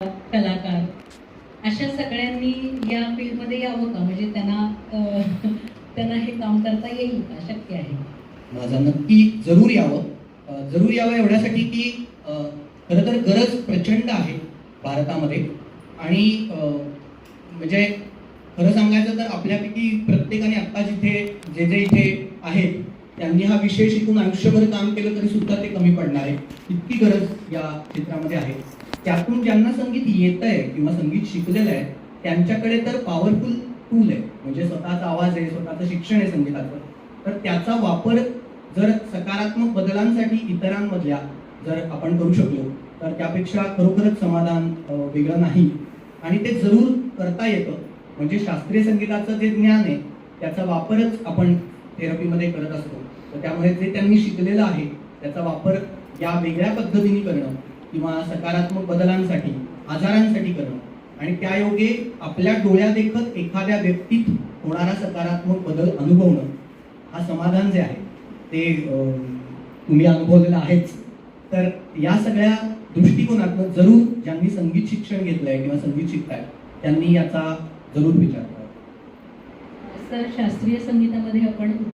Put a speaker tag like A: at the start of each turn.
A: कलाकार अशा सगळ्यांनी या फील्डमध्ये यावं का? म्हणजे त्यांना हे काम करता येईल का? शक्य आहे?
B: माझा नक्की जरूर यावं एवढ्यासाठी की खरं तर गरज प्रचंड आहे भारतामध्ये. आणि म्हणजे खरं सांगायचं तर आपल्यापैकी प्रत्येकाने आत्ता जे इथे आहेत त्यांनी हा विषय शिकून आयुष्यभर काम केलं तरी सुद्धा ते कमी पडणार आहे. इतकी गरज या क्षेत्रामध्ये आहे. त्यातून ज्यांना संगीत येतंय किंवा संगीत शिकलेलं आहे त्यांच्याकडे तर पॉवरफुल टूल आहे, म्हणजे स्वतःचा आवाज आहे, स्वतःचं शिक्षण आहे संगीताचं. तर त्याचा वापर जर सकारात्मक बदलांसाठी इतरांमधल्या जर आपण करू शकलो तर त्यापेक्षा खरोखरच समाधान वेगळं नाही. आणि ते जरूर करता येतं. म्हणजे शास्त्रीय संगीताचं जे ज्ञान आहे त्याचा वापरच आपण थेरपीमध्ये करत असतो. तर त्यामुळे जे त्यांनी शिकलेलं आहे त्याचा वापर या वेगळ्या पद्धतीने करणं किंवा सकारात्मक बदलांसाठी, आजारांसाठी करणं आणि त्यायोगे आपल्या डोळ्यादेखत एखाद्या व्यक्तीत होणारा सकारात्मक बदल अनुभवणं, हा समाधान जे आहे ते तुम्ही अनुभवलेलं आहेच. तर या सगळ्या दृष्टिकोनातून जरूर ज्यांनी संगीत शिक्षण घेतलंय किंवा संगीत शिकताय त्यांनी याचा जरूर विचार करावा.
A: सर, शास्त्रीय संगीतामध्ये आपण